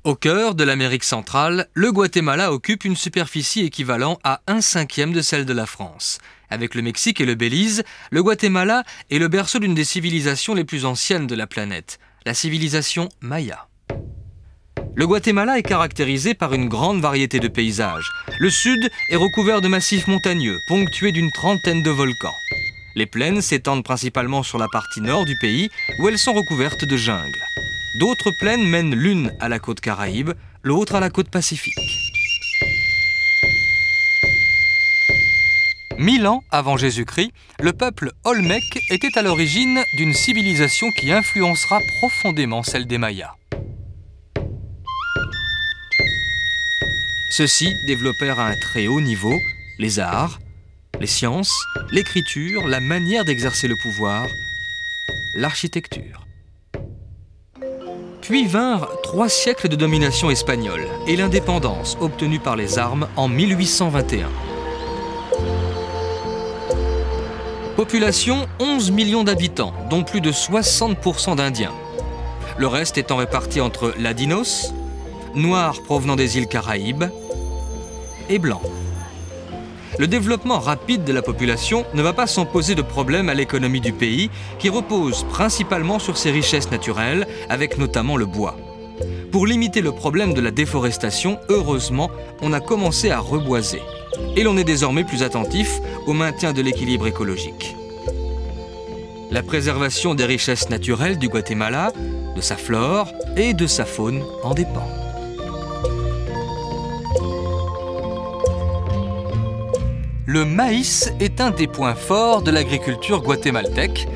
Au cœur de l'Amérique centrale, le Guatemala occupe une superficie équivalente à 1/5 de celle de la France. Avec le Mexique et le Belize, le Guatemala est le berceau d'une des civilisations les plus anciennes de la planète, la civilisation Maya. Le Guatemala est caractérisé par une grande variété de paysages. Le sud est recouvert de massifs montagneux, ponctués d'une trentaine de volcans. Les plaines s'étendent principalement sur la partie nord du pays, où elles sont recouvertes de jungle. D'autres plaines mènent l'une à la côte Caraïbe, l'autre à la côte Pacifique. 1000 ans avant Jésus-Christ, le peuple Olmec était à l'origine d'une civilisation qui influencera profondément celle des Mayas. Ceux-ci développèrent à un très haut niveau les arts, les sciences, l'écriture, la manière d'exercer le pouvoir, l'architecture. Puis vinrent 3 siècles de domination espagnole et l'indépendance obtenue par les armes en 1821. Population 11 millions d'habitants, dont plus de 60% d'Indiens. Le reste étant réparti entre ladinos, noirs provenant des îles Caraïbes et blancs. Le développement rapide de la population ne va pas sans poser de problème à l'économie du pays, qui repose principalement sur ses richesses naturelles, avec notamment le bois. Pour limiter le problème de la déforestation, heureusement, on a commencé à reboiser. Et l'on est désormais plus attentif au maintien de l'équilibre écologique. La préservation des richesses naturelles du Guatemala, de sa flore et de sa faune en dépend. Le maïs est un des points forts de l'agriculture guatémaltèque,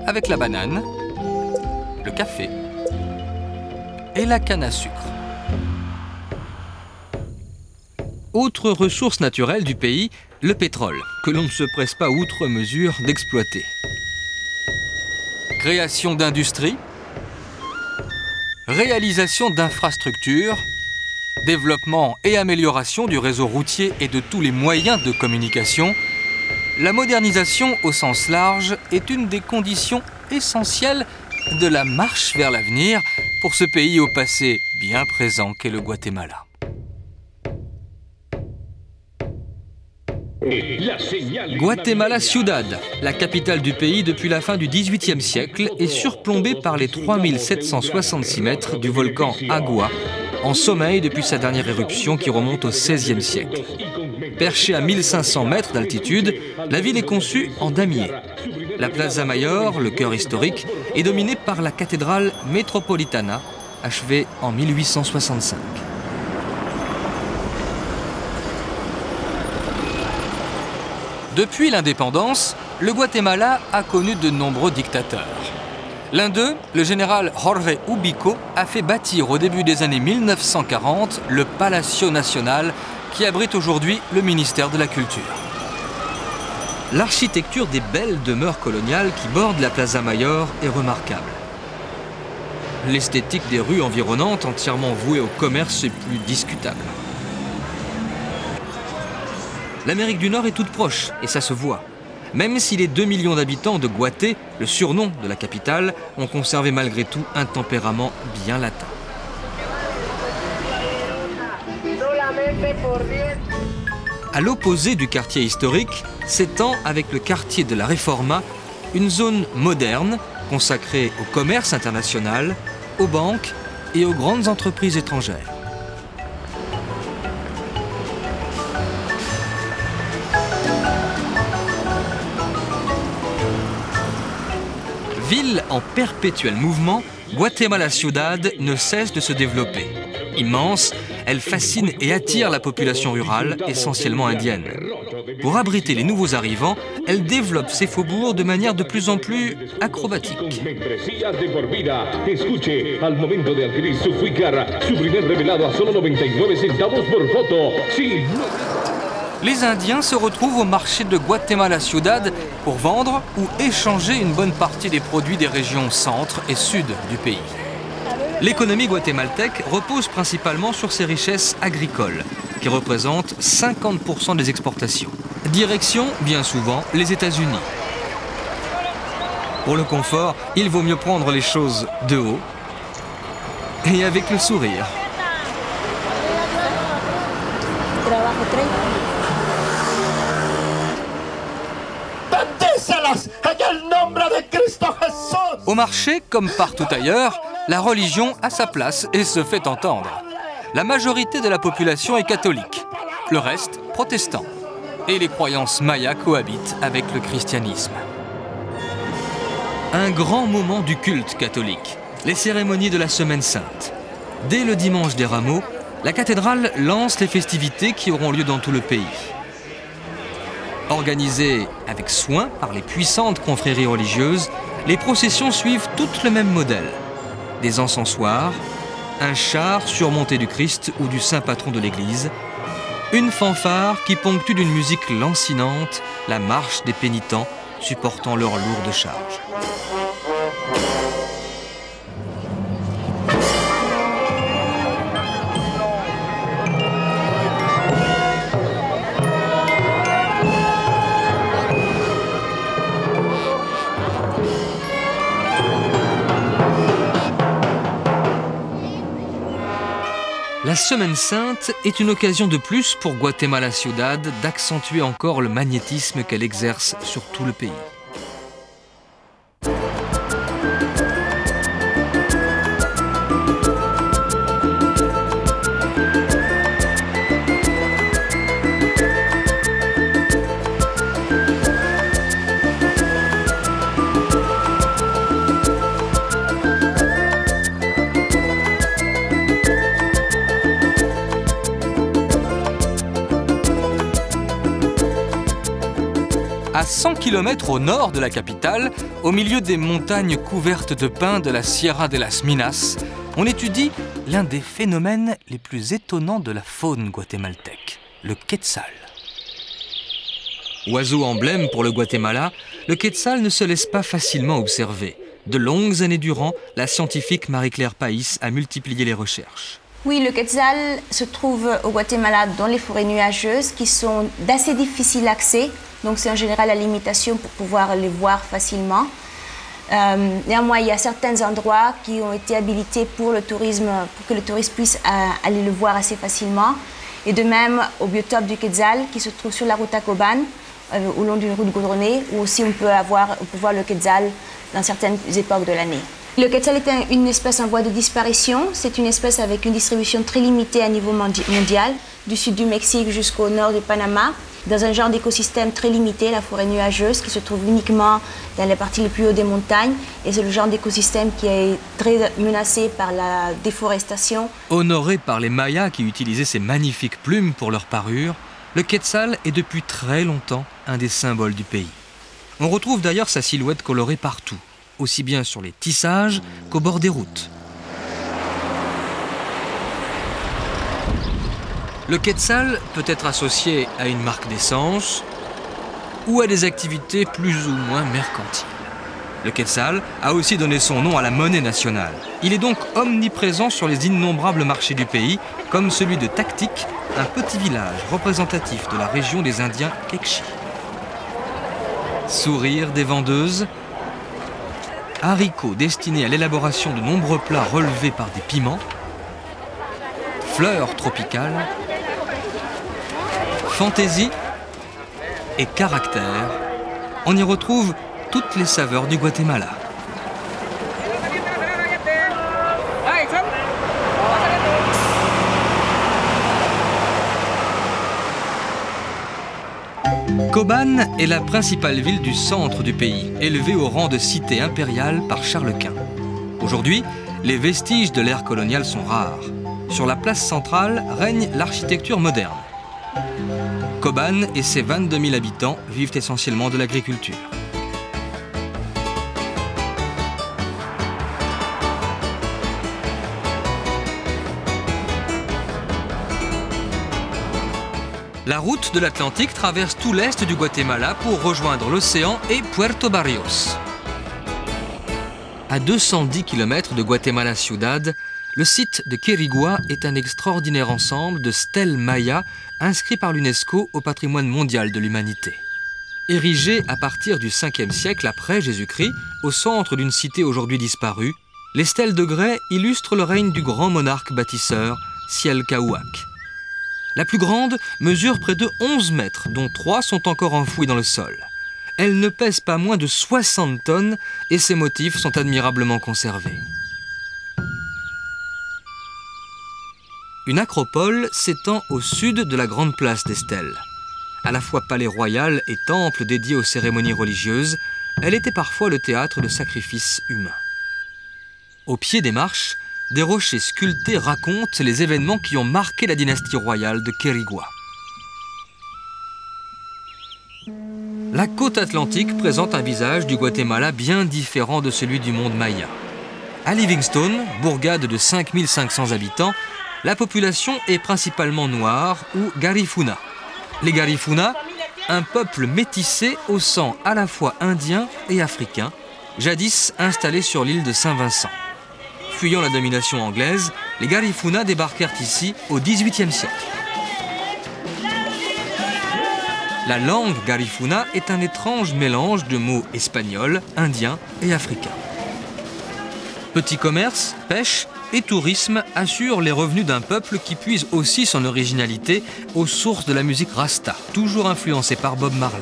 avec la banane, le café et la canne à sucre. Autre ressource naturelle du pays, le pétrole, que l'on ne se presse pas outre mesure d'exploiter. Création d'industries, réalisation d'infrastructures, développement et amélioration du réseau routier et de tous les moyens de communication, la modernisation au sens large est une des conditions essentielles de la marche vers l'avenir pour ce pays au passé bien présent qu'est le Guatemala. Guatemala Ciudad, la capitale du pays depuis la fin du XVIIIe siècle, est surplombée par les 3766 mètres du volcan Agua, en sommeil depuis sa dernière éruption qui remonte au XVIe siècle. Perchée à 1500 mètres d'altitude, la ville est conçue en damier. La Plaza Mayor, le cœur historique, est dominée par la cathédrale Metropolitana, achevée en 1865. Depuis l'indépendance, le Guatemala a connu de nombreux dictateurs. L'un d'eux, le général Jorge Ubico, a fait bâtir au début des années 1940 le Palacio Nacional qui abrite aujourd'hui le ministère de la Culture. L'architecture des belles demeures coloniales qui bordent la Plaza Mayor est remarquable. L'esthétique des rues environnantes, entièrement vouées au commerce, est plus discutable. L'Amérique du Nord est toute proche, et ça se voit. Même si les 2 millions d'habitants de Guaté, le surnom de la capitale, ont conservé malgré tout un tempérament bien latin. À l'opposé du quartier historique, s'étend avec le quartier de la Reforma une zone moderne consacrée au commerce international, aux banques et aux grandes entreprises étrangères. Ville en perpétuel mouvement, Guatemala Ciudad ne cesse de se développer. Immense, elle fascine et attire la population rurale, essentiellement indienne. Pour abriter les nouveaux arrivants, elle développe ses faubourgs de manière de plus en plus acrobatique. Les Indiens se retrouvent au marché de Guatemala Ciudad pour vendre ou échanger une bonne partie des produits des régions centre et sud du pays. L'économie guatémaltèque repose principalement sur ses richesses agricoles, qui représentent 50% des exportations. Direction, bien souvent, les États-Unis. Pour le confort, il vaut mieux prendre les choses de haut et avec le sourire. Au marché, comme partout ailleurs, la religion a sa place et se fait entendre. La majorité de la population est catholique, le reste protestant. Et les croyances mayas cohabitent avec le christianisme. Un grand moment du culte catholique, les cérémonies de la Semaine Sainte. Dès le dimanche des Rameaux, la cathédrale lance les festivités qui auront lieu dans tout le pays. Organisées avec soin par les puissantes confréries religieuses, les processions suivent toutes le même modèle. Des encensoirs, un char surmonté du Christ ou du saint patron de l'Église, une fanfare qui ponctue d'une musique lancinante la marche des pénitents supportant leurs lourdes charges. La Semaine Sainte est une occasion de plus pour Guatemala Ciudad d'accentuer encore le magnétisme qu'elle exerce sur tout le pays. À 100 km au nord de la capitale, au milieu des montagnes couvertes de pins de la Sierra de las Minas, on étudie l'un des phénomènes les plus étonnants de la faune guatémaltèque, le quetzal. Oiseau emblème pour le Guatemala, le quetzal ne se laisse pas facilement observer. De longues années durant, la scientifique Marie-Claire País a multiplié les recherches. Oui, le quetzal se trouve au Guatemala dans les forêts nuageuses qui sont d'assez difficile accès. Donc c'est en général la limitation pour pouvoir les voir facilement. Néanmoins, il y a certains endroits qui ont été habilités pour le tourisme, pour que le touriste puisse aller le voir assez facilement. Et de même au biotope du quetzal qui se trouve sur la route à Coban, au long d'une route goudronnée, où aussi on peut voir le quetzal dans certaines époques de l'année. Le quetzal est une espèce en voie de disparition. C'est une espèce avec une distribution très limitée à niveau mondial, du sud du Mexique jusqu'au nord du Panama, dans un genre d'écosystème très limité, la forêt nuageuse, qui se trouve uniquement dans les parties les plus hautes des montagnes. Et c'est le genre d'écosystème qui est très menacé par la déforestation. Honoré par les Mayas qui utilisaient ces magnifiques plumes pour leur parure, le quetzal est depuis très longtemps un des symboles du pays. On retrouve d'ailleurs sa silhouette colorée partout, aussi bien sur les tissages qu'au bord des routes. Le quetzal peut être associé à une marque d'essence ou à des activités plus ou moins mercantiles. Le quetzal a aussi donné son nom à la monnaie nationale. Il est donc omniprésent sur les innombrables marchés du pays, comme celui de Tactic, un petit village représentatif de la région des Indiens Quechí. Sourire des vendeuses, haricots destinés à l'élaboration de nombreux plats relevés par des piments, fleurs tropicales, fantaisie et caractère, on y retrouve toutes les saveurs du Guatemala. Coban est la principale ville du centre du pays, élevée au rang de cité impériale par Charles Quint. Aujourd'hui, les vestiges de l'ère coloniale sont rares. Sur la place centrale règne l'architecture moderne. Coban et ses 22 000 habitants vivent essentiellement de l'agriculture. La route de l'Atlantique traverse tout l'est du Guatemala pour rejoindre l'océan et Puerto Barrios. À 210 km de Guatemala Ciudad, le site de Quirigua est un extraordinaire ensemble de stèles mayas inscrits par l'UNESCO au patrimoine mondial de l'humanité. Érigées à partir du 5e siècle après Jésus-Christ, au centre d'une cité aujourd'hui disparue, les stèles de grès illustrent le règne du grand monarque bâtisseur Cialcahuac. La plus grande mesure près de 11 mètres, dont 3 sont encore enfouis dans le sol. Elle ne pèse pas moins de 60 tonnes et ses motifs sont admirablement conservés. Une acropole s'étend au sud de la grande place des Stèles. À la fois palais royal et temple dédié aux cérémonies religieuses, elle était parfois le théâtre de sacrifices humains. Au pied des marches, des rochers sculptés racontent les événements qui ont marqué la dynastie royale de Quirigua. La côte atlantique présente un visage du Guatemala bien différent de celui du monde maya. À Livingstone, bourgade de 5500 habitants, la population est principalement noire ou garifuna. Les garifuna, un peuple métissé au sang à la fois indien et africain, jadis installé sur l'île de Saint-Vincent. Fuyant la domination anglaise, les garifuna débarquèrent ici au XVIIIe siècle. La langue garifuna est un étrange mélange de mots espagnols, indiens et africains. Petit commerce, pêche et tourisme assurent les revenus d'un peuple qui puise aussi son originalité aux sources de la musique rasta, toujours influencée par Bob Marley.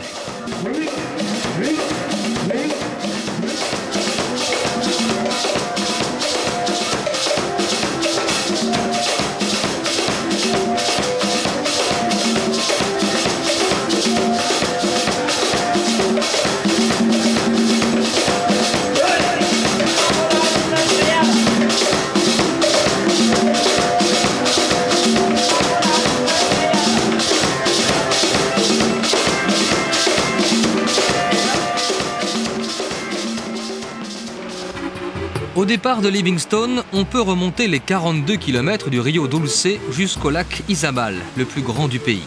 Au départ de Livingstone, on peut remonter les 42 km du Rio Dulce jusqu'au lac Izabal, le plus grand du pays.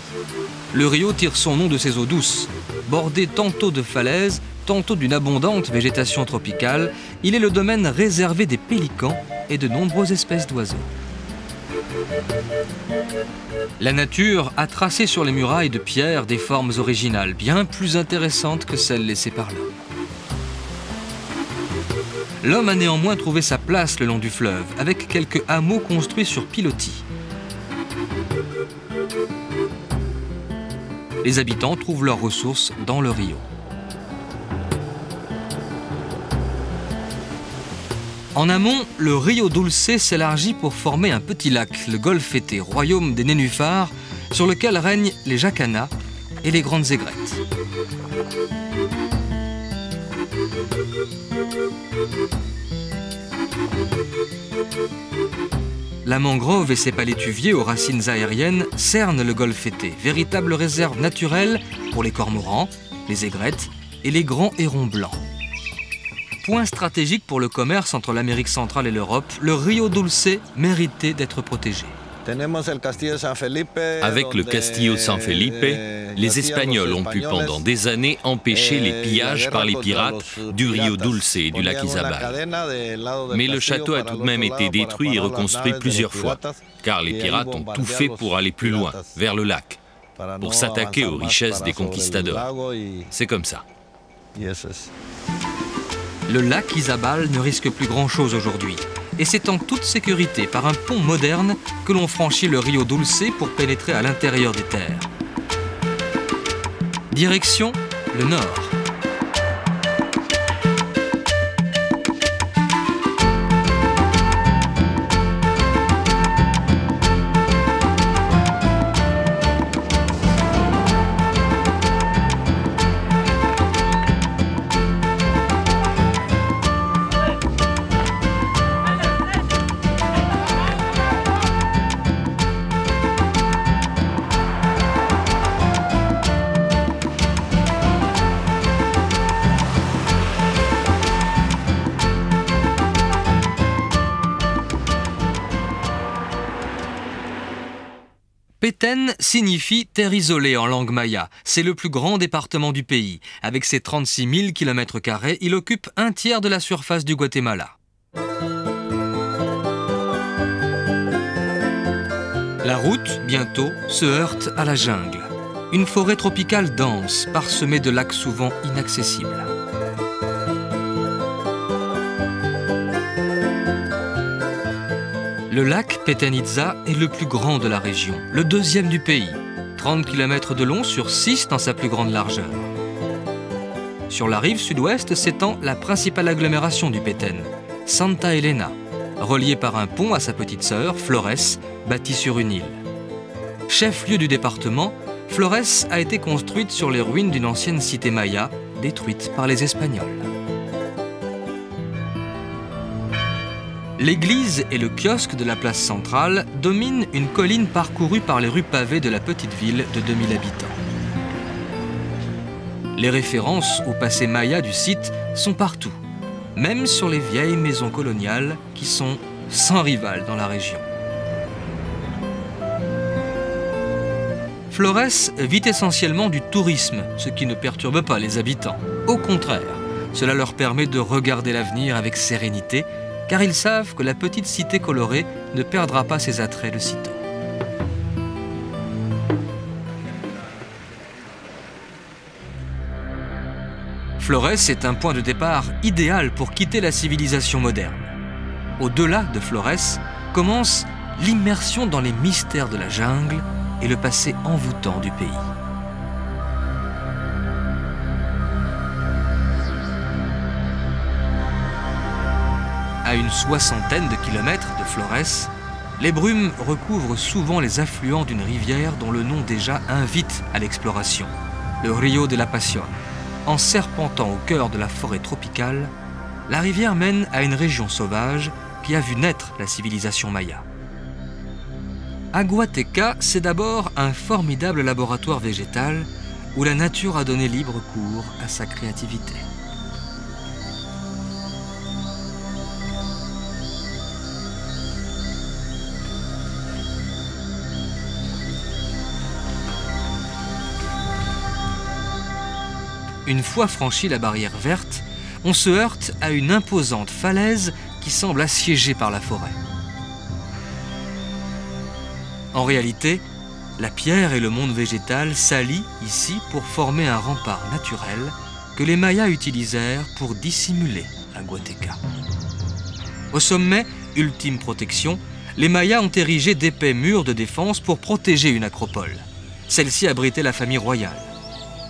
Le rio tire son nom de ses eaux douces. Bordé tantôt de falaises, tantôt d'une abondante végétation tropicale, il est le domaine réservé des pélicans et de nombreuses espèces d'oiseaux. La nature a tracé sur les murailles de pierre des formes originales, bien plus intéressantes que celles laissées par l'homme. L'homme a néanmoins trouvé sa place le long du fleuve, avec quelques hameaux construits sur pilotis. Les habitants trouvent leurs ressources dans le rio. En amont, le Rio Dulce s'élargit pour former un petit lac, le Golfete, royaume des nénuphars, sur lequel règnent les jacanas et les grandes aigrettes. La mangrove et ses palétuviers aux racines aériennes cernent le Golfete, véritable réserve naturelle pour les cormorans, les aigrettes et les grands hérons blancs. Point stratégique pour le commerce entre l'Amérique centrale et l'Europe, le Rio Dulce méritait d'être protégé. Avec le Castillo San Felipe, les Espagnols ont pu pendant des années empêcher les pillages par les pirates du Rio Dulce et du lac Izabal. Mais le château a tout de même été détruit et reconstruit plusieurs fois, car les pirates ont tout fait pour aller plus loin, vers le lac, pour s'attaquer aux richesses des conquistadors. C'est comme ça. Le lac Izabal ne risque plus grand-chose aujourd'hui. Et c'est en toute sécurité par un pont moderne que l'on franchit le Rio Dulce pour pénétrer à l'intérieur des terres. Direction le nord. Petén signifie terre isolée en langue maya. C'est le plus grand département du pays. Avec ses 36 000 km², il occupe un tiers de la surface du Guatemala. La route, bientôt, se heurte à la jungle. Une forêt tropicale dense, parsemée de lacs souvent inaccessibles. Le lac Petén Itzá est le plus grand de la région, le deuxième du pays, 30 km de long sur 6 dans sa plus grande largeur. Sur la rive sud-ouest s'étend la principale agglomération du Petén, Santa Elena, reliée par un pont à sa petite sœur, Flores, bâtie sur une île. Chef-lieu du département, Flores a été construite sur les ruines d'une ancienne cité maya, détruite par les Espagnols. L'église et le kiosque de la place centrale dominent une colline parcourue par les rues pavées de la petite ville de 2000 habitants. Les références au passé maya du site sont partout, même sur les vieilles maisons coloniales qui sont sans rival dans la région. Flores vit essentiellement du tourisme, ce qui ne perturbe pas les habitants. Au contraire, cela leur permet de regarder l'avenir avec sérénité, car ils savent que la petite cité colorée ne perdra pas ses attraits de sitôt. Flores est un point de départ idéal pour quitter la civilisation moderne. Au-delà de Flores commence l'immersion dans les mystères de la jungle et le passé envoûtant du pays. À une 60aine de kilomètres de Flores, les brumes recouvrent souvent les affluents d'une rivière dont le nom déjà invite à l'exploration, le Río de la Pasión. En serpentant au cœur de la forêt tropicale, la rivière mène à une région sauvage qui a vu naître la civilisation maya. Aguateca, c'est d'abord un formidable laboratoire végétal où la nature a donné libre cours à sa créativité. Une fois franchie la barrière verte, on se heurte à une imposante falaise qui semble assiégée par la forêt. En réalité, la pierre et le monde végétal s'allient ici pour former un rempart naturel que les Mayas utilisèrent pour dissimuler Aguateca. Au sommet, ultime protection, les Mayas ont érigé d'épais murs de défense pour protéger une acropole. Celle-ci abritait la famille royale.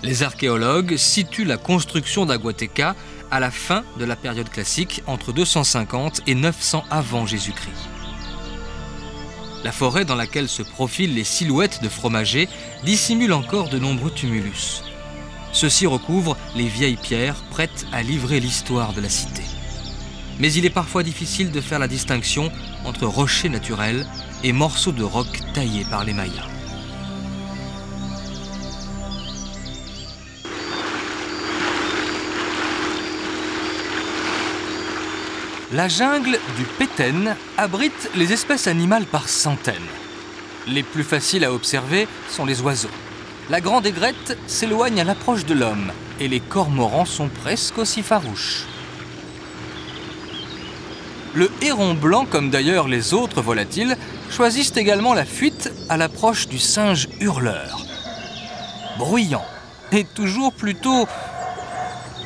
Les archéologues situent la construction d'Aguateca à la fin de la période classique, entre 250 et 900 avant Jésus-Christ. La forêt dans laquelle se profilent les silhouettes de fromagers dissimule encore de nombreux tumulus. Ceux-ci recouvrent les vieilles pierres prêtes à livrer l'histoire de la cité. Mais il est parfois difficile de faire la distinction entre rochers naturels et morceaux de roc taillés par les Mayas. La jungle du Petén abrite les espèces animales par centaines. Les plus faciles à observer sont les oiseaux. La grande aigrette s'éloigne à l'approche de l'homme et les cormorans sont presque aussi farouches. Le héron blanc, comme d'ailleurs les autres volatiles, choisissent également la fuite à l'approche du singe hurleur. Bruyant et toujours plutôt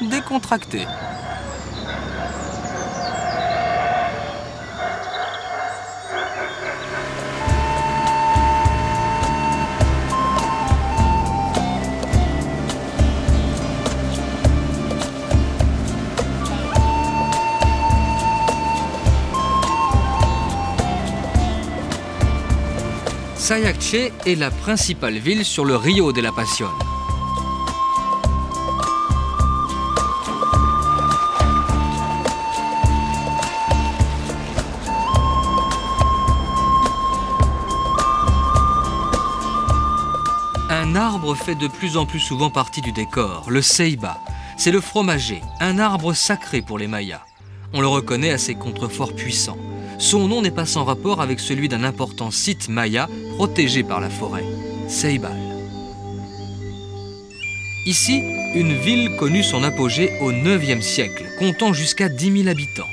décontracté. Sayacche est la principale ville sur le Río de la Pasión. Un arbre fait de plus en plus souvent partie du décor, le ceiba. C'est le fromager, un arbre sacré pour les Mayas. On le reconnaît à ses contreforts puissants. Son nom n'est pas sans rapport avec celui d'un important site maya protégé par la forêt, Ceibal. Ici, une ville connut son apogée au IXe siècle, comptant jusqu'à 10 000 habitants.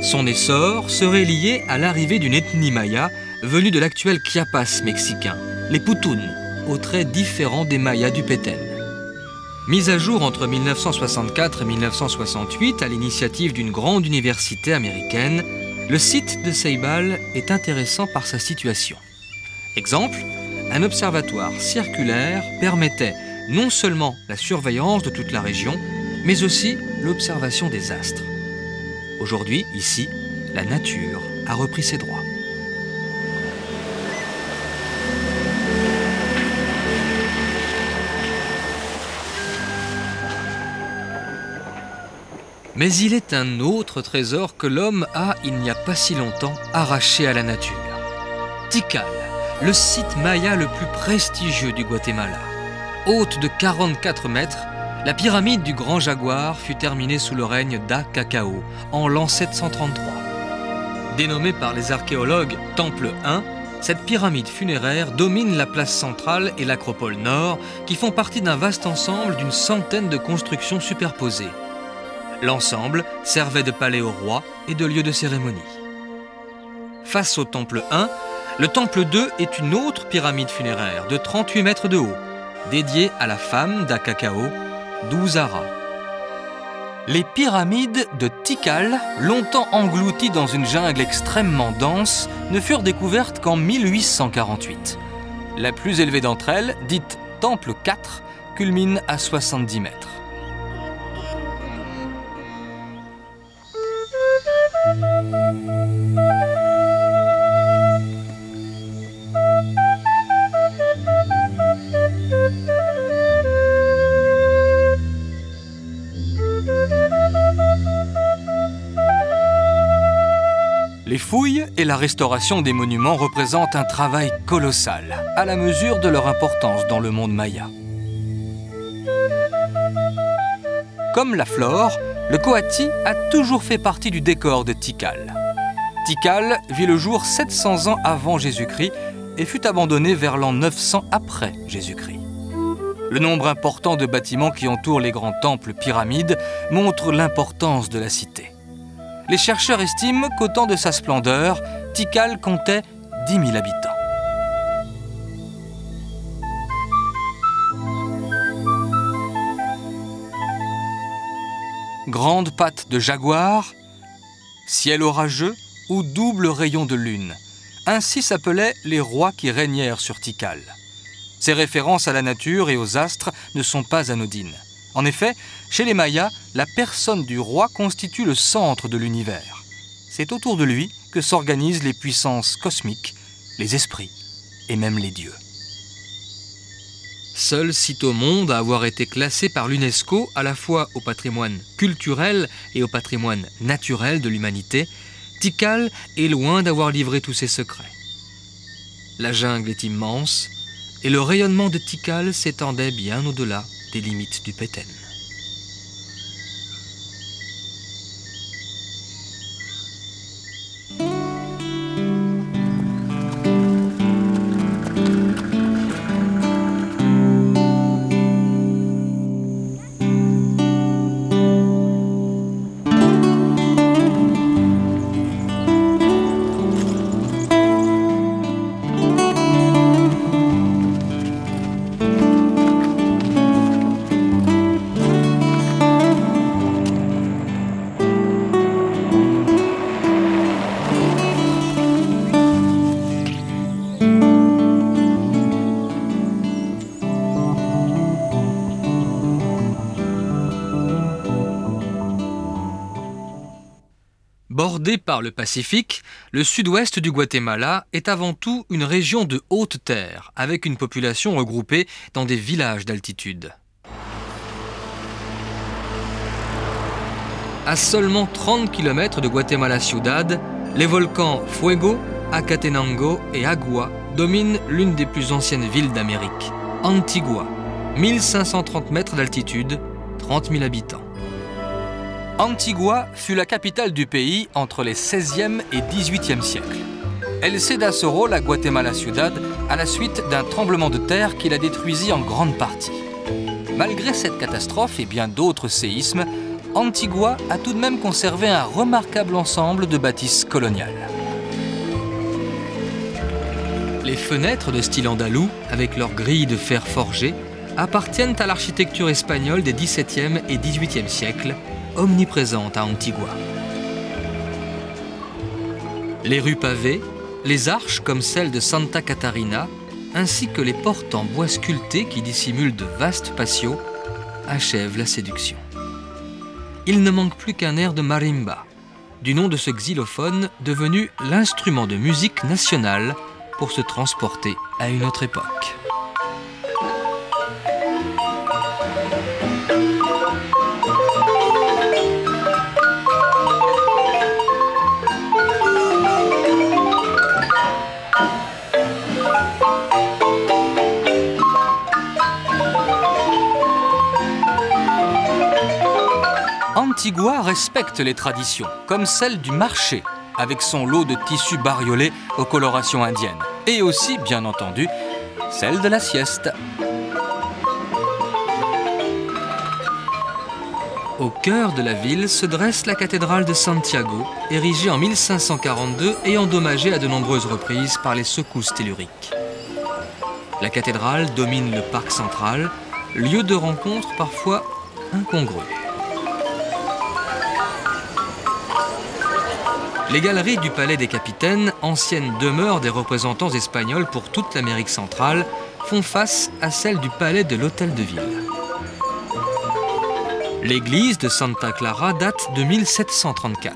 Son essor serait lié à l'arrivée d'une ethnie maya venue de l'actuel Chiapas mexicain, les Putuns, aux traits différents des Mayas du Petén. Mise à jour entre 1964 et 1968 à l'initiative d'une grande université américaine, Le site de Ceibal est intéressant par sa situation. Exemple, un observatoire circulaire permettait non seulement la surveillance de toute la région, mais aussi l'observation des astres. Aujourd'hui, ici, la nature a repris ses droits. Mais il est un autre trésor que l'homme a, il n'y a pas si longtemps, arraché à la nature. Tikal, le site maya le plus prestigieux du Guatemala. Haute de 44 mètres, la pyramide du Grand Jaguar fut terminée sous le règne d'A Cacao en l'an 733. Dénommée par les archéologues Temple 1, cette pyramide funéraire domine la place centrale et l'acropole nord, qui font partie d'un vaste ensemble d'une centaine de constructions superposées. L'ensemble servait de palais au roi et de lieu de cérémonie. Face au temple 1, le temple 2 est une autre pyramide funéraire de 38 mètres de haut, dédiée à la femme d'A Cacao, Douzara. Les pyramides de Tikal, longtemps englouties dans une jungle extrêmement dense, ne furent découvertes qu'en 1848. La plus élevée d'entre elles, dite Temple 4, culmine à 70 mètres. Les fouilles et la restauration des monuments représentent un travail colossal, à la mesure de leur importance dans le monde maya. Comme la flore, le coati a toujours fait partie du décor de Tikal. Tikal vit le jour 700 ans avant Jésus-Christ et fut abandonné vers l'an 900 après Jésus-Christ. Le nombre important de bâtiments qui entourent les grands temples pyramides montre l'importance de la cité. Les chercheurs estiment qu'au temps de sa splendeur, Tikal comptait 10 000 habitants. Grandes pattes de jaguar, ciel orageux ou double rayon de lune. Ainsi s'appelaient les rois qui régnèrent sur Tikal. Ces références à la nature et aux astres ne sont pas anodines. En effet, chez les Mayas, la personne du roi constitue le centre de l'univers. C'est autour de lui que s'organisent les puissances cosmiques, les esprits et même les dieux. Seul site au monde à avoir été classé par l'UNESCO à la fois au patrimoine culturel et au patrimoine naturel de l'humanité, Tikal est loin d'avoir livré tous ses secrets. La jungle est immense et le rayonnement de Tikal s'étendait bien au-delà des limites du Petén. Bordé par le Pacifique, le sud-ouest du Guatemala est avant tout une région de haute terre, avec une population regroupée dans des villages d'altitude. À seulement 30 km de Guatemala Ciudad, les volcans Fuego, Acatenango et Agua dominent l'une des plus anciennes villes d'Amérique, Antigua, 1530 mètres d'altitude, 30 000 habitants. Antigua fut la capitale du pays entre les 16e et 18e siècles. Elle céda ce rôle à Guatemala Ciudad à la suite d'un tremblement de terre qui la détruisit en grande partie. Malgré cette catastrophe et bien d'autres séismes, Antigua a tout de même conservé un remarquable ensemble de bâtisses coloniales. Les fenêtres de style andalou, avec leurs grilles de fer forgé, appartiennent à l'architecture espagnole des XVIIe et XVIIIe siècles, omniprésente à Antigua. Les rues pavées, les arches comme celle de Santa Catarina, ainsi que les portes en bois sculpté qui dissimulent de vastes patios, achèvent la séduction. Il ne manque plus qu'un air de marimba, du nom de ce xylophone devenu l'instrument de musique nationale pour se transporter à une autre époque. Antigua respecte les traditions, comme celle du marché, avec son lot de tissus bariolés aux colorations indiennes, et aussi, bien entendu, celle de la sieste. Au cœur de la ville se dresse la cathédrale de Santiago, érigée en 1542 et endommagée à de nombreuses reprises par les secousses telluriques. La cathédrale domine le parc central, lieu de rencontre parfois incongru. Les galeries du Palais des Capitaines, ancienne demeure des représentants espagnols pour toute l'Amérique centrale, font face à celle du Palais de l'Hôtel de Ville. L'église de Santa Clara date de 1734.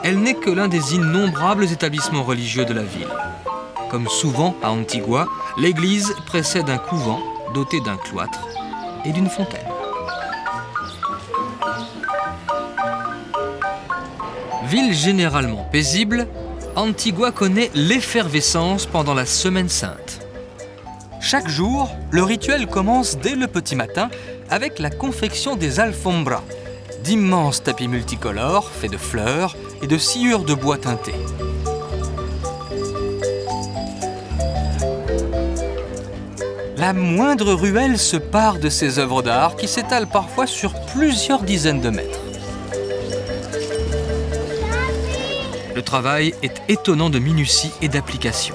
Elle n'est que l'un des innombrables établissements religieux de la ville. Comme souvent à Antigua, l'église précède un couvent doté d'un cloître et d'une fontaine. Ville généralement paisible, Antigua connaît l'effervescence pendant la Semaine Sainte. Chaque jour, le rituel commence dès le petit matin avec la confection des alfombras, d'immenses tapis multicolores faits de fleurs et de sciures de bois teintés. La moindre ruelle se pare de ces œuvres d'art qui s'étalent parfois sur plusieurs dizaines de mètres. Le travail est étonnant de minutie et d'application.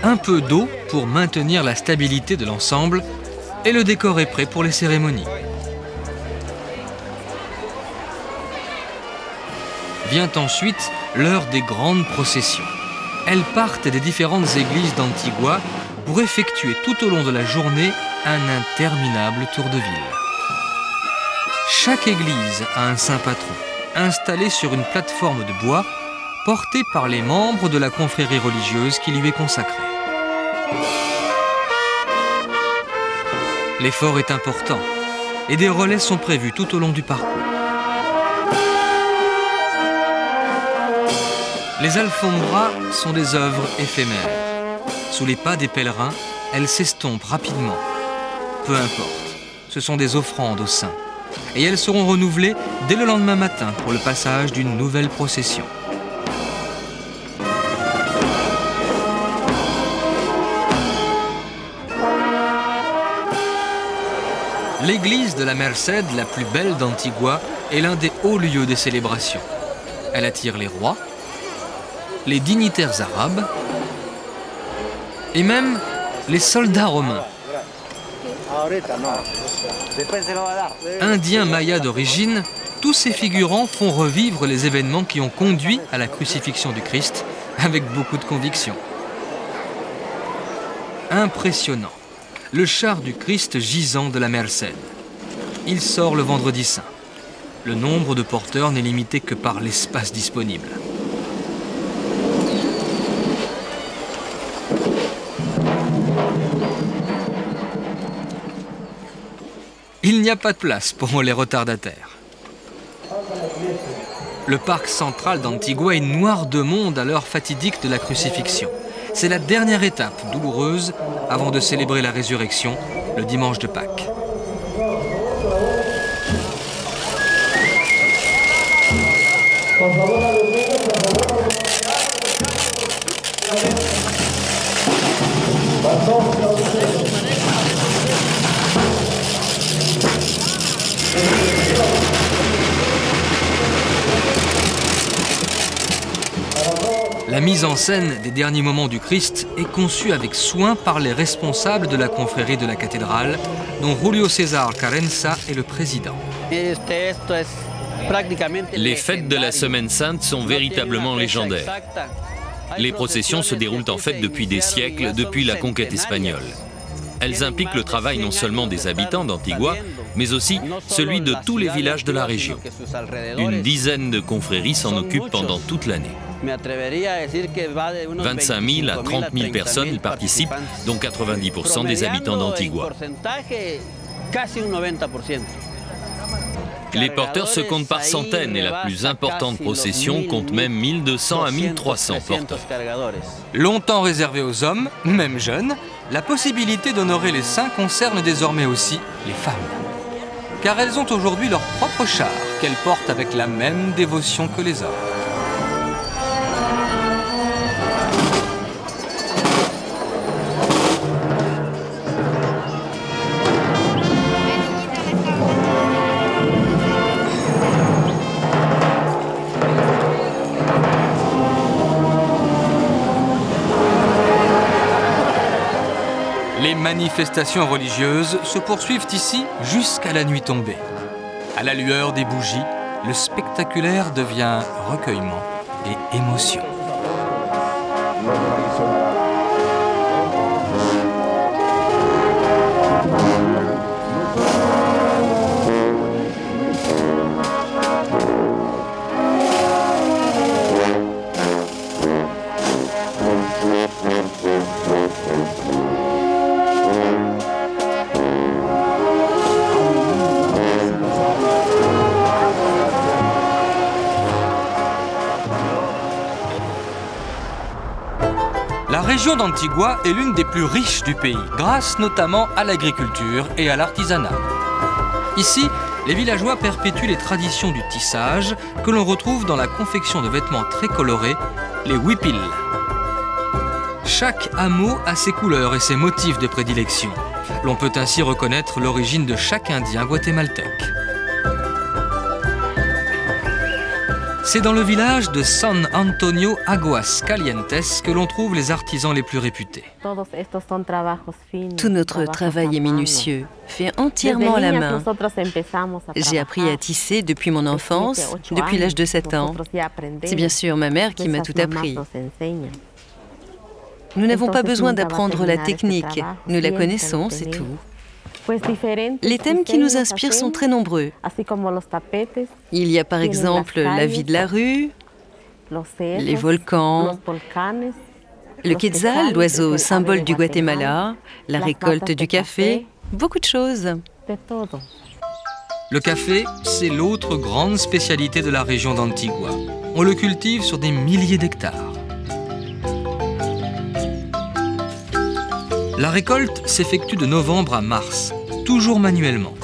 Un peu d'eau pour maintenir la stabilité de l'ensemble et le décor est prêt pour les cérémonies. Vient ensuite l'heure des grandes processions. Elles partent des différentes églises d'Antigua pour effectuer tout au long de la journée un interminable tour de ville. Chaque église a un saint patron, installé sur une plateforme de bois, portée par les membres de la confrérie religieuse qui lui est consacrée. L'effort est important et des relais sont prévus tout au long du parcours. Les alfombras sont des œuvres éphémères. Sous les pas des pèlerins, elles s'estompent rapidement. Peu importe, ce sont des offrandes aux saints. Et elles seront renouvelées dès le lendemain matin pour le passage d'une nouvelle procession. L'église de la Merced, la plus belle d'Antigua, est l'un des hauts lieux des célébrations. Elle attire les rois, les dignitaires arabes et même les soldats romains. Indiens mayas d'origine, tous ces figurants font revivre les événements qui ont conduit à la crucifixion du Christ avec beaucoup de conviction. Impressionnant, le char du Christ gisant de la Merced. Il sort le vendredi saint. Le nombre de porteurs n'est limité que par l'espace disponible. Il n'y a pas de place pour les retardataires. Le parc central d'Antigua est noir de monde à l'heure fatidique de la crucifixion. C'est la dernière étape douloureuse avant de célébrer la résurrection le dimanche de Pâques. La mise en scène des derniers moments du Christ est conçue avec soin par les responsables de la confrérie de la cathédrale, dont Julio César Carenza est le président. Les fêtes de la Semaine Sainte sont véritablement légendaires. Les processions se déroulent en fait depuis des siècles, depuis la conquête espagnole. Elles impliquent le travail non seulement des habitants d'Antigua, mais aussi celui de tous les villages de la région. Une dizaine de confréries s'en occupent pendant toute l'année. 25 000 à 30 000 personnes y participent, dont 90% des habitants d'Antigua. Les porteurs se comptent par centaines et la plus importante procession compte même 1200 à 1300 porteurs. Longtemps réservé aux hommes, même jeunes, la possibilité d'honorer les saints concerne désormais aussi les femmes. Car elles ont aujourd'hui leur propre char qu'elles portent avec la même dévotion que les hommes. Les manifestations religieuses se poursuivent ici jusqu'à la nuit tombée. À la lueur des bougies, le spectaculaire devient recueillement et émotion. La région d'Antigua est l'une des plus riches du pays, grâce notamment à l'agriculture et à l'artisanat. Ici, les villageois perpétuent les traditions du tissage que l'on retrouve dans la confection de vêtements très colorés, les huipil. Chaque hameau a ses couleurs et ses motifs de prédilection. L'on peut ainsi reconnaître l'origine de chaque Indien guatémaltèque. C'est dans le village de San Antonio Aguas Calientes que l'on trouve les artisans les plus réputés. Tout notre travail est minutieux, fait entièrement à la main. J'ai appris à tisser depuis mon enfance, depuis l'âge de 7 ans. C'est bien sûr ma mère qui m'a tout appris. Nous n'avons pas besoin d'apprendre la technique, nous la connaissons, c'est tout. Les thèmes qui nous inspirent sont très nombreux. Il y a par exemple la vie de la rue, les volcans, le quetzal, l'oiseau symbole du Guatemala, la récolte du café, beaucoup de choses. Le café, c'est l'autre grande spécialité de la région d'Antigua. On le cultive sur des milliers d'hectares. La récolte s'effectue de novembre à mars, toujours manuellement.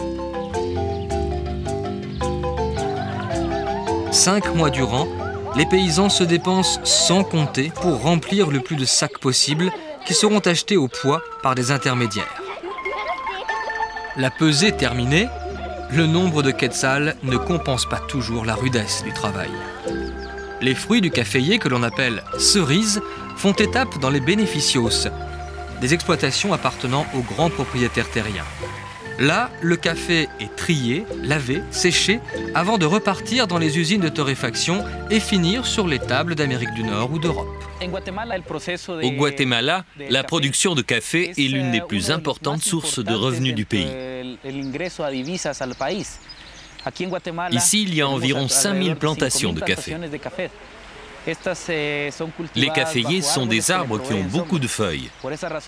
5 mois durant, les paysans se dépensent sans compter pour remplir le plus de sacs possible qui seront achetés au poids par des intermédiaires. La pesée terminée, le nombre de quetzals ne compense pas toujours la rudesse du travail. Les fruits du caféier, que l'on appelle cerises, font étape dans les bénéficios, des exploitations appartenant aux grands propriétaires terriens. Là, le café est trié, lavé, séché, avant de repartir dans les usines de torréfaction et finir sur les tables d'Amérique du Nord ou d'Europe. Au Guatemala, la production de café est l'une des plus importantes sources de revenus du pays. Ici, il y a environ 5000 plantations de café. Les caféiers sont des arbres qui ont beaucoup de feuilles.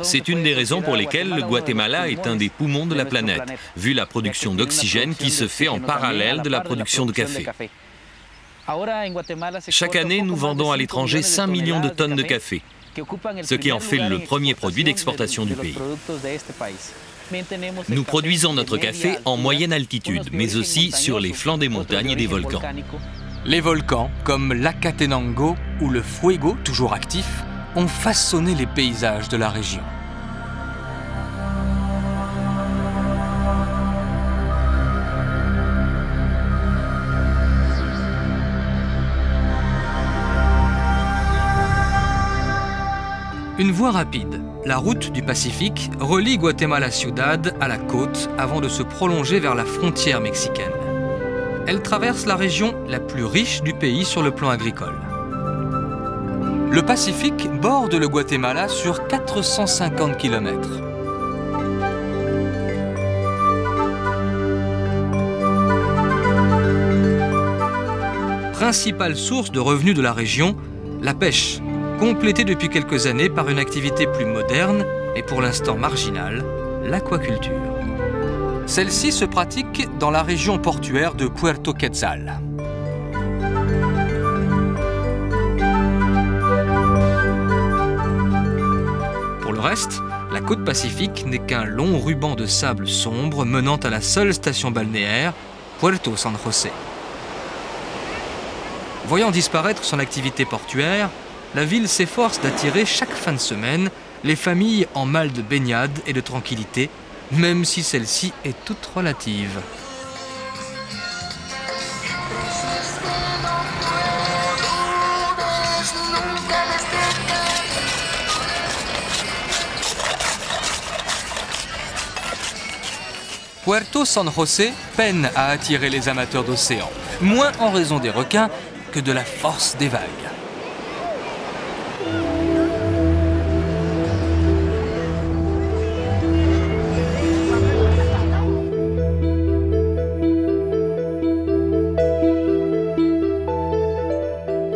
C'est une des raisons pour lesquelles le Guatemala est un des poumons de la planète, vu la production d'oxygène qui se fait en parallèle de la production de café. Chaque année, nous vendons à l'étranger 5 millions de tonnes de café, ce qui en fait le premier produit d'exportation du pays. Nous produisons notre café en moyenne altitude, mais aussi sur les flancs des montagnes et des volcans. Les volcans, comme l'Acatenango ou le Fuego, toujours actif, ont façonné les paysages de la région. Une voie rapide, la route du Pacifique, relie Guatemala Ciudad à la côte avant de se prolonger vers la frontière mexicaine. Elle traverse la région la plus riche du pays sur le plan agricole. Le Pacifique borde le Guatemala sur 450 km. Principale source de revenus de la région, la pêche, complétée depuis quelques années par une activité plus moderne et pour l'instant marginale, l'aquaculture. Celle-ci se pratique dans la région portuaire de Puerto Quetzal. Pour le reste, la côte pacifique n'est qu'un long ruban de sable sombre menant à la seule station balnéaire, Puerto San José. Voyant disparaître son activité portuaire, la ville s'efforce d'attirer chaque fin de semaine les familles en mal de baignade et de tranquillité, même si celle-ci est toute relative. Puerto San José peine à attirer les amateurs d'océan, moins en raison des requins que de la force des vagues.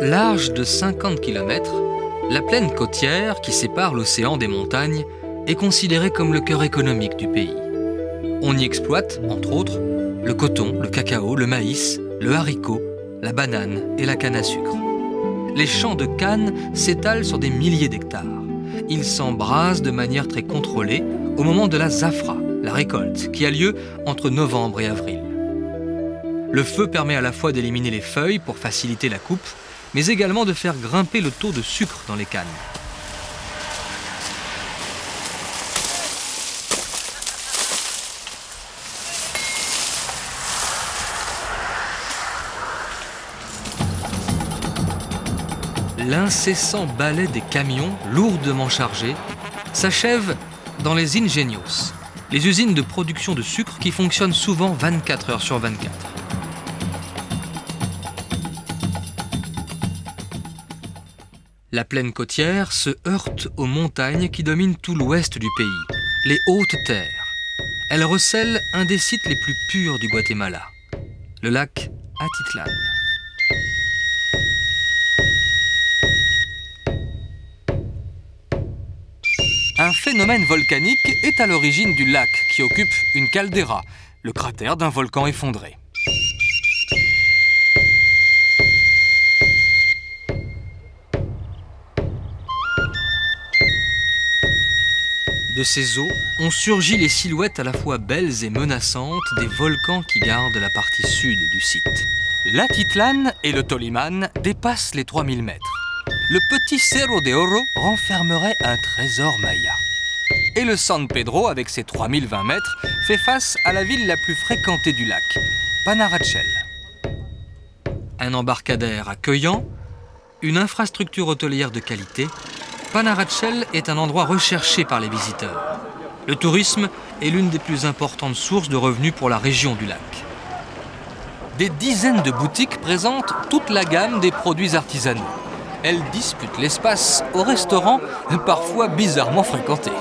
Large de 50 km, la plaine côtière qui sépare l'océan des montagnes est considérée comme le cœur économique du pays. On y exploite, entre autres, le coton, le cacao, le maïs, le haricot, la banane et la canne à sucre. Les champs de canne s'étalent sur des milliers d'hectares. Ils s'embrasent de manière très contrôlée au moment de la zafra, la récolte, qui a lieu entre novembre et avril. Le feu permet à la fois d'éliminer les feuilles pour faciliter la coupe, mais également de faire grimper le taux de sucre dans les cannes. L'incessant balai des camions lourdement chargés s'achève dans les ingenios, les usines de production de sucre qui fonctionnent souvent 24 heures sur 24. La plaine côtière se heurte aux montagnes qui dominent tout l'ouest du pays, les hautes terres. Elle recèle un des sites les plus purs du Guatemala, le lac Atitlán. Un phénomène volcanique est à l'origine du lac qui occupe une caldeira, le cratère d'un volcan effondré. De ces eaux ont surgi les silhouettes à la fois belles et menaçantes des volcans qui gardent la partie sud du site. L'Atitlán et le Tolimán dépassent les 3000 mètres. Le petit Cerro de Oro renfermerait un trésor maya. Et le San Pedro, avec ses 3020 mètres, fait face à la ville la plus fréquentée du lac, Panarachel. Un embarcadère accueillant, une infrastructure hôtelière de qualité, Panarachel est un endroit recherché par les visiteurs. Le tourisme est l'une des plus importantes sources de revenus pour la région du lac. Des dizaines de boutiques présentent toute la gamme des produits artisanaux. Elles disputent l'espace aux restaurants, parfois bizarrement fréquentés.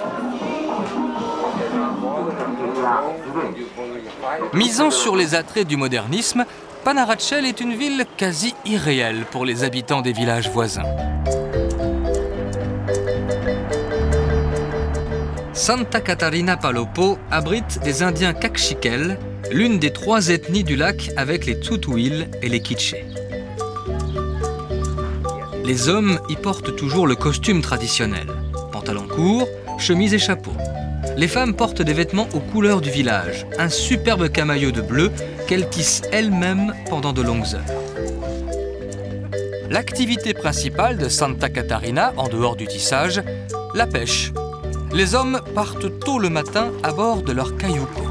Misant sur les attraits du modernisme, Panarachel est une ville quasi irréelle pour les habitants des villages voisins. Santa Catarina Palopo abrite des Indiens Caxiquel, l'une des 3 ethnies du lac avec les Tzutuil et les Quichés. Les hommes y portent toujours le costume traditionnel, pantalon court, chemise et chapeau. Les femmes portent des vêtements aux couleurs du village, un superbe camailleux de bleu qu'elles tissent elles-mêmes pendant de longues heures. L'activité principale de Santa Catarina, en dehors du tissage, la pêche. Les hommes partent tôt le matin à bord de leur cayuco.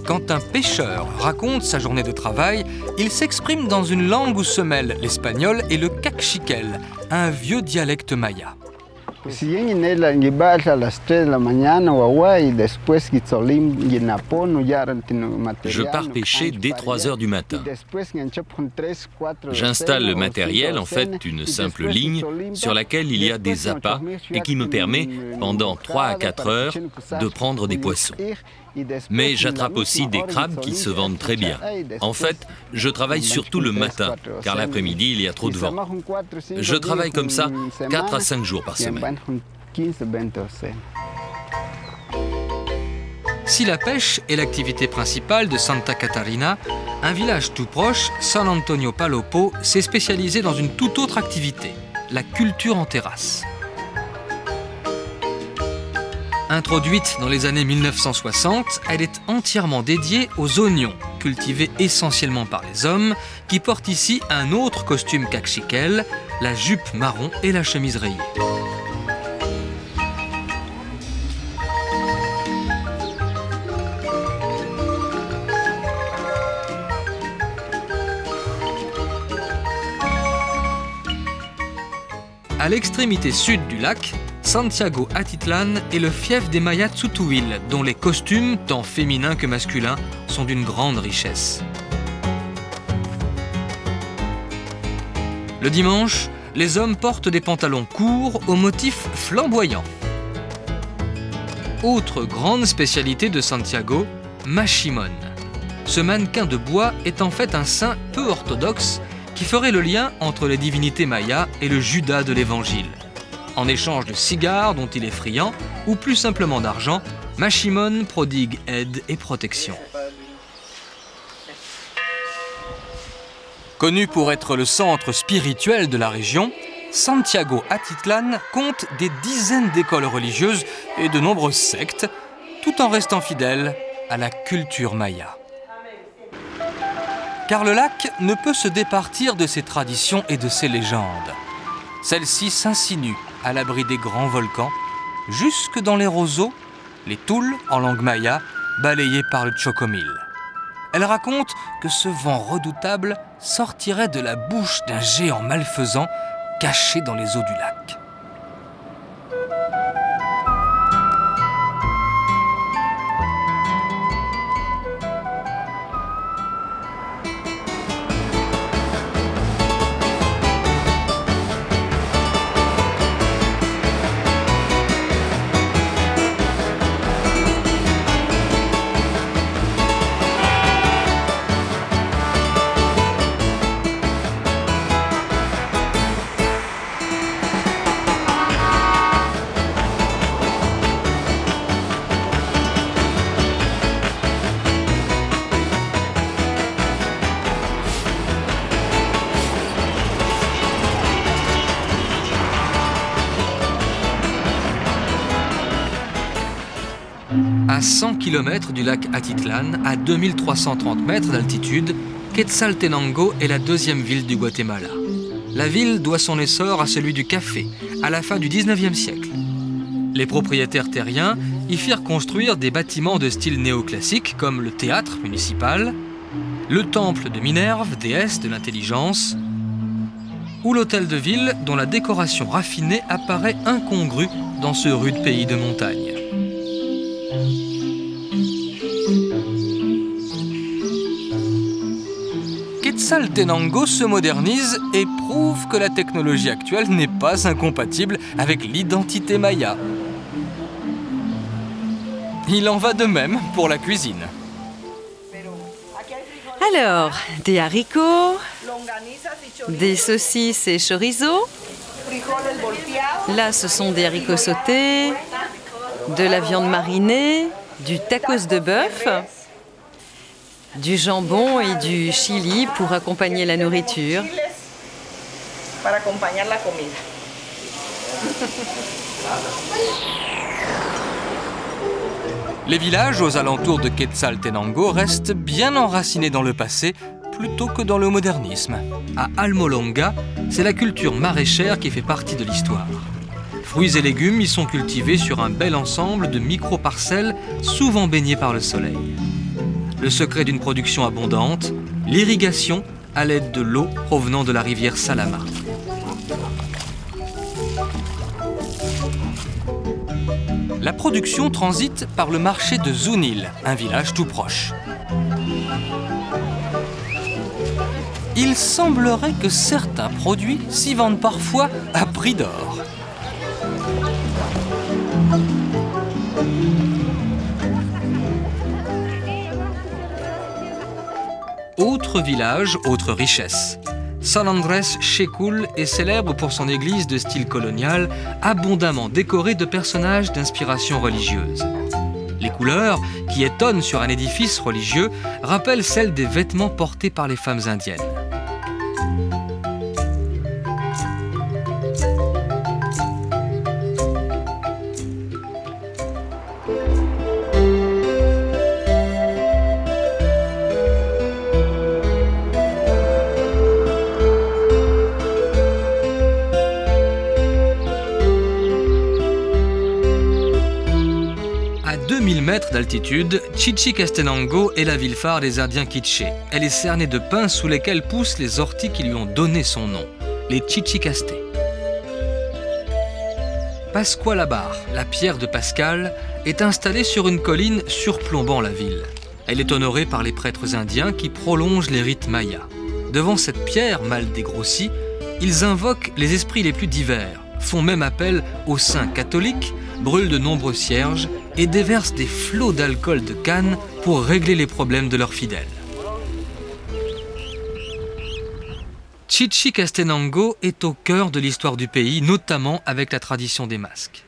Quand un pêcheur raconte sa journée de travail, il s'exprime dans une langue où se mêlent l'espagnol et le caxiquel, un vieux dialecte maya. Je pars pêcher dès 3 heures du matin. J'installe le matériel, en fait une simple ligne sur laquelle il y a des appâts et qui me permet, pendant 3 à 4 heures, de prendre des poissons. Mais j'attrape aussi des crabes qui se vendent très bien. En fait, je travaille surtout le matin, car l'après-midi, il y a trop de vent. Je travaille comme ça 4 à 5 jours par semaine. Si la pêche est l'activité principale de Santa Catarina, un village tout proche, San Antonio Palopo, s'est spécialisé dans une toute autre activité, la culture en terrasse. Introduite dans les années 1960, elle est entièrement dédiée aux oignons, cultivés essentiellement par les hommes, qui portent ici un autre costume caxiquel, la jupe marron et la chemise rayée. À l'extrémité sud du lac, Santiago Atitlan est le fief des Mayas Tsutuil, dont les costumes, tant féminins que masculins, sont d'une grande richesse. Le dimanche, les hommes portent des pantalons courts aux motifs flamboyants. Autre grande spécialité de Santiago, Mashimon. Ce mannequin de bois est en fait un saint peu orthodoxe qui ferait le lien entre les divinités mayas et le Judas de l'Évangile. En échange de cigares dont il est friand, ou plus simplement d'argent, Mashimon prodigue aide et protection. Connu pour être le centre spirituel de la région, Santiago Atitlan compte des dizaines d'écoles religieuses et de nombreuses sectes, tout en restant fidèle à la culture maya. Car le lac ne peut se départir de ses traditions et de ses légendes. Celles-ci s'insinuent à l'abri des grands volcans, jusque dans les roseaux, les toules en langue maya, balayées par le chocomil. Elle raconte que ce vent redoutable sortirait de la bouche d'un géant malfaisant caché dans les eaux du lac. À 100 km du lac Atitlan, à 2330 mètres d'altitude, Quetzaltenango est la deuxième ville du Guatemala. La ville doit son essor à celui du café, à la fin du 19e siècle. Les propriétaires terriens y firent construire des bâtiments de style néoclassique comme le théâtre municipal, le temple de Minerve, déesse de l'intelligence, ou l'hôtel de ville dont la décoration raffinée apparaît incongrue dans ce rude pays de montagne. Quetzaltenango se modernise et prouve que la technologie actuelle n'est pas incompatible avec l'identité maya. Il en va de même pour la cuisine. Alors, des haricots, des saucisses et chorizo. Là, ce sont des haricots sautés, de la viande marinée, du tacos de bœuf, du jambon et du chili pour accompagner la nourriture. Les villages aux alentours de Quetzaltenango restent bien enracinés dans le passé plutôt que dans le modernisme. À Almolonga, c'est la culture maraîchère qui fait partie de l'histoire. Fruits et légumes y sont cultivés sur un bel ensemble de micro-parcelles souvent baignées par le soleil. Le secret d'une production abondante, l'irrigation à l'aide de l'eau provenant de la rivière Salama. La production transite par le marché de Zunil, un village tout proche. Il semblerait que certains produits s'y vendent parfois à prix d'or. Autre village, autre richesse. San Andrés Chekul est célèbre pour son église de style colonial, abondamment décorée de personnages d'inspiration religieuse. Les couleurs, qui étonnent sur un édifice religieux, rappellent celles des vêtements portés par les femmes indiennes. À 2000 mètres d'altitude, Chichicastenango est la ville phare des Indiens Quiché. Elle est cernée de pins sous lesquels poussent les orties qui lui ont donné son nom, les Chichicastés. Pascualabar, la pierre de Pascal, est installée sur une colline surplombant la ville. Elle est honorée par les prêtres indiens qui prolongent les rites mayas. Devant cette pierre mal dégrossie, ils invoquent les esprits les plus divers, font même appel aux saints catholiques, brûlent de nombreux cierges et déversent des flots d'alcool de canne pour régler les problèmes de leurs fidèles. Chichicastenango est au cœur de l'histoire du pays, notamment avec la tradition des masques.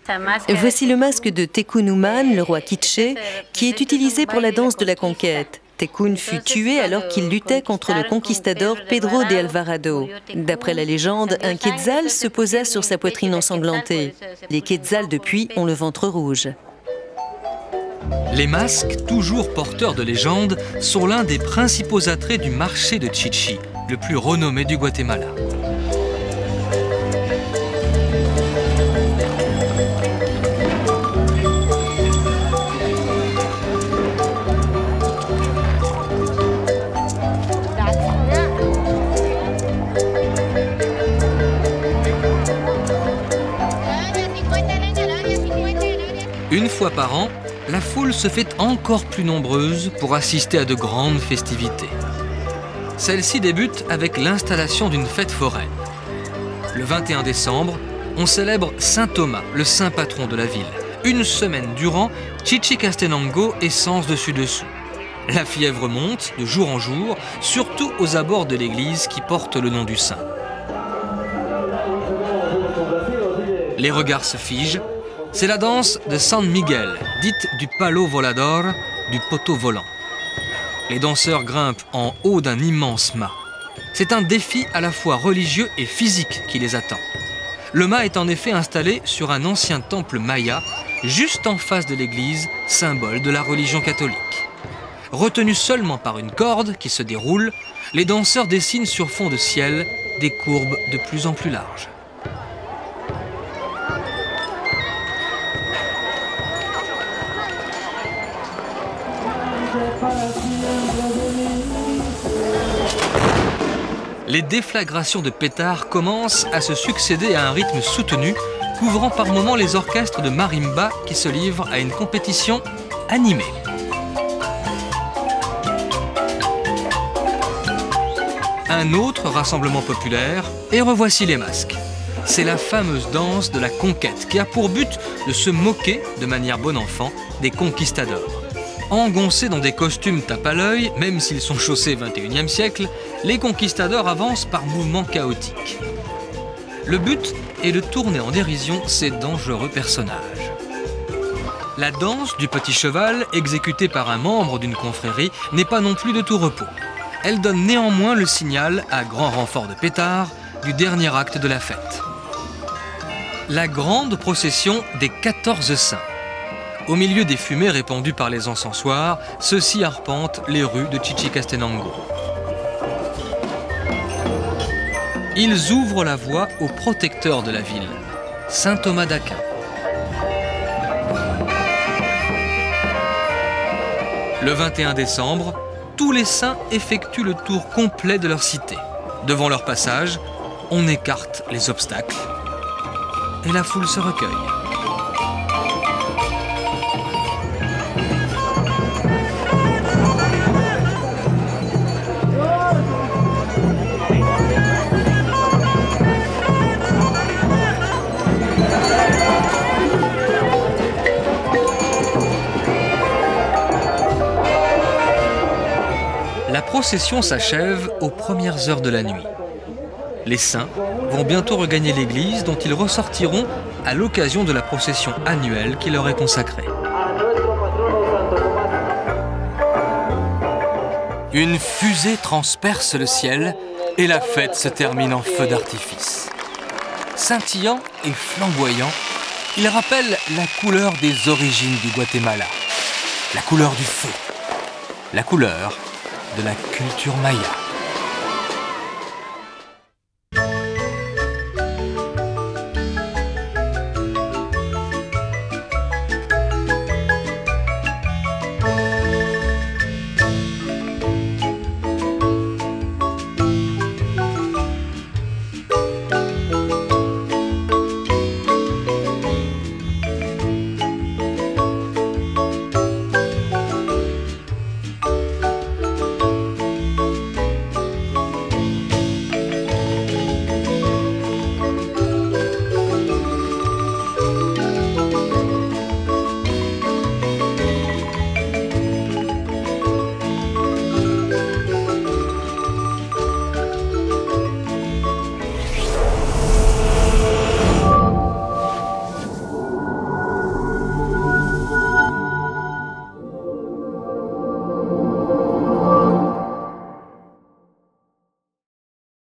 Voici le masque de Tekun Uman, le roi Quiché, qui est utilisé pour la danse de la conquête. Tekun fut tué alors qu'il luttait contre le conquistador Pedro de Alvarado. D'après la légende, un quetzal se posa sur sa poitrine ensanglantée. Les quetzals, depuis, ont le ventre rouge. Les masques, toujours porteurs de légendes, sont l'un des principaux attraits du marché de Chichi, le plus renommé du Guatemala. Une fois par an, la foule se fait encore plus nombreuse pour assister à de grandes festivités. Celle-ci débute avec l'installation d'une fête foraine. Le 21 décembre, on célèbre Saint Thomas, le saint patron de la ville. Une semaine durant, Chichicastenango est sens dessus-dessous. La fièvre monte de jour en jour, surtout aux abords de l'église qui porte le nom du saint. Les regards se figent. C'est la danse de San Miguel, dite du palo volador, du poteau volant. Les danseurs grimpent en haut d'un immense mât. C'est un défi à la fois religieux et physique qui les attend. Le mât est en effet installé sur un ancien temple maya, juste en face de l'église, symbole de la religion catholique. Retenus seulement par une corde qui se déroule, les danseurs dessinent sur fond de ciel des courbes de plus en plus larges. Les déflagrations de pétards commencent à se succéder à un rythme soutenu, couvrant par moments les orchestres de marimba qui se livrent à une compétition animée. Un autre rassemblement populaire, et revoici les masques. C'est la fameuse danse de la conquête qui a pour but de se moquer, de manière bon enfant, des conquistadors. Engoncés dans des costumes tape à l'œil, même s'ils sont chaussés 21e siècle, les conquistadors avancent par mouvements chaotiques. Le but est de tourner en dérision ces dangereux personnages. La danse du petit cheval, exécutée par un membre d'une confrérie, n'est pas non plus de tout repos. Elle donne néanmoins le signal, à grand renfort de pétards, du dernier acte de la fête. La grande procession des 14 saints. Au milieu des fumées répandues par les encensoirs, ceux-ci arpentent les rues de Chichicastenango. Ils ouvrent la voie au protecteur de la ville, Saint Thomas d'Aquin. Le 21 décembre, tous les saints effectuent le tour complet de leur cité. Devant leur passage, on écarte les obstacles et la foule se recueille. procession s'achève aux premières heures de la nuit. Les saints vont bientôt regagner l'église dont ils ressortiront à l'occasion de la procession annuelle qui leur est consacrée. Une fusée transperce le ciel et la fête se termine en feu d'artifice. Scintillant et flamboyant, il rappelle la couleur des origines du Guatemala, la couleur du feu, la couleur de la culture maya.